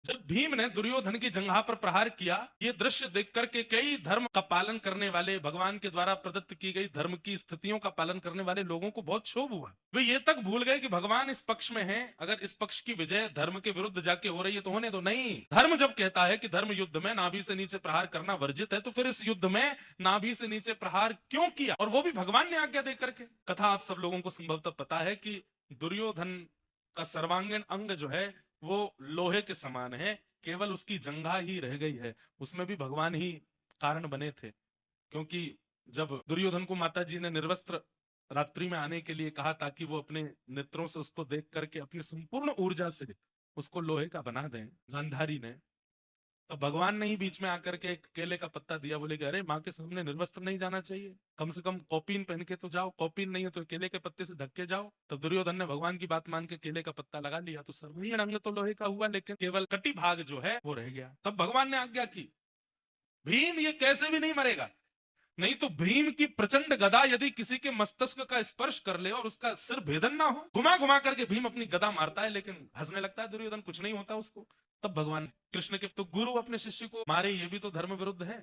जब भीम ने दुर्योधन की जंघा पर प्रहार किया, ये दृश्य देख करके कई धर्म का पालन करने वाले, भगवान के द्वारा प्रदत्त की गई धर्म की स्थितियों का पालन करने वाले लोगों को बहुत क्षोभ हुआ। वे ये तक भूल गए कि भगवान इस पक्ष में हैं, अगर इस पक्ष की विजय धर्म के विरुद्ध जाके हो रही है तो होने दो। नहीं, धर्म जब कहता है कि धर्म युद्ध में नाभि से नीचे प्रहार करना वर्जित है, तो फिर इस युद्ध में नाभि से नीचे प्रहार क्यों किया, और वो भी भगवान ने आज्ञा दे करके। कथा आप सब लोगों को संभवतः पता है कि दुर्योधन का सर्वांगीण अंग जो है वो लोहे के समान है, केवल उसकी जंघा ही रह गई है। उसमें भी भगवान ही कारण बने थे, क्योंकि जब दुर्योधन को माता जी ने निर्वस्त्र रात्रि में आने के लिए कहा ताकि वो अपने नेत्रों से उसको देख करके अपनी संपूर्ण ऊर्जा से उसको लोहे का बना दें, गांधारी ने, तो भगवान ने ही बीच में आकर के एक केले का पत्ता दिया, बोले कि अरे माँ के सामने निर्वस्त्र नहीं जाना चाहिए, कम से कम कौपीन पहन के तो जाओ, कौपीन नहीं है तो केले के पत्ते से ढक के जाओ। तब दुर्योधन ने भगवान की बात मान के केले का पत्ता लगा लिया, तो सर्वांगीण अंग तो लोहे का हुआ, लेकिन केवल कटी भाग जो है वो रह गया। तब भगवान ने आज्ञा की, भीम ये कैसे भी नहीं मरेगा, नहीं तो भीम की प्रचंड गदा यदि किसी के मस्तिष्क का स्पर्श कर ले और उसका सिर भेदन ना हो। घुमा घुमा करके भीम अपनी गदा मारता है, लेकिन हंसने लगता है दुर्योधन, कुछ नहीं होता उसको। तब भगवान कृष्ण के तो गुरु अपने शिष्य को मारे, ये भी तो धर्म विरुद्ध है।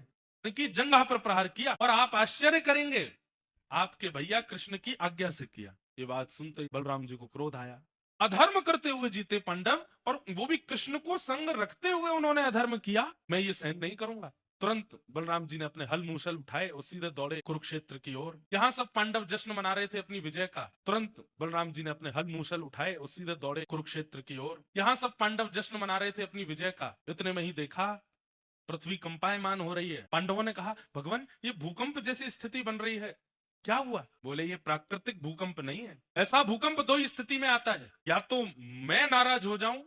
उनकी जंघा पर प्रहार किया, और आप आश्चर्य करेंगे, आपके भैया कृष्ण की आज्ञा से किया। ये बात सुनते ही बलराम जी को क्रोध आया। अधर्म करते हुए जीते पांडव, और वो भी कृष्ण को संग रखते हुए उन्होंने अधर्म किया, मैं ये सहन नहीं करूंगा। तुरंत बलराम जी ने अपने हल मूसल उठाए और सीधे दौड़े कुरुक्षेत्र की ओर। यहाँ सब पांडव जश्न मना रहे थे अपनी विजय का। तुरंत बलराम जी ने अपने हल मूसल उठाए और सीधे दौड़े कुरुक्षेत्र की ओर। यहाँ सब पांडव जश्न मना रहे थे अपनी विजय का। इतने में ही देखा पृथ्वी कंपायमान हो रही है। पांडवों ने कहा, भगवान ये भूकंप जैसी स्थिति बन रही है, क्या हुआ? बोले ये प्राकृतिक भूकंप नहीं है, ऐसा भूकंप दो ही स्थिति में आता है, या तो मैं नाराज हो जाऊं,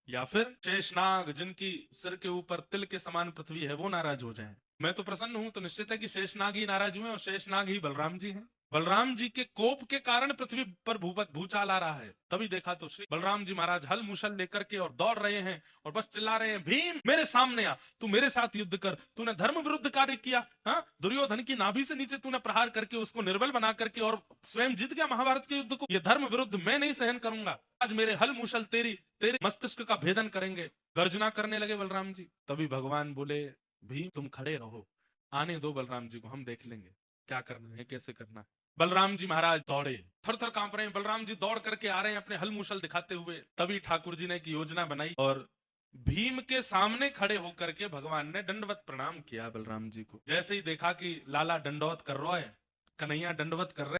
या फिर शेषनाग जिनकी सिर के ऊपर तिल के समान पृथ्वी है वो नाराज हो जाए। मैं तो प्रसन्न हूं, तो निश्चित है कि शेषनाग ही नाराज हुए, और शेषनाग ही बलराम जी हैं। बलराम जी के कोप के कारण पृथ्वी पर भूचाल आ रहा है। तभी देखा तो श्री बलराम जी महाराज हल मूसल लेकर के और दौड़ रहे हैं, और बस चिल्ला रहे हैं, भीम मेरे सामने आ, तू मेरे साथ युद्ध कर, तूने धर्म विरुद्ध कार्य किया। हाँ, दुर्योधन की नाभि से नीचे तूने प्रहार करके उसको निर्बल बना करके और स्वयं जीत गया महाभारत के युद्ध को। ये धर्म विरुद्ध मैं नहीं सहन करूंगा। आज मेरे हल मूसल तेरे मस्तिष्क का भेदन करेंगे। गर्जना करने लगे बलराम जी। तभी भगवान बोले, भीम तुम खड़े रहो, आने दो बलराम जी को, हम देख लेंगे क्या करना है, कैसे करना है। बलराम जी महाराज दौड़े, थर थर कांप रहे हैं। बलराम जी दौड़ करके आ रहे हैं अपने हल मूसल दिखाते हुए। तभी ठाकुर जी ने एक योजना बनाई, और भीम के सामने खड़े होकर के भगवान ने दंडवत प्रणाम किया बलराम जी को। जैसे ही देखा कि लाला दंडवत कर रहा है, कन्हैया दंडवत कर रहे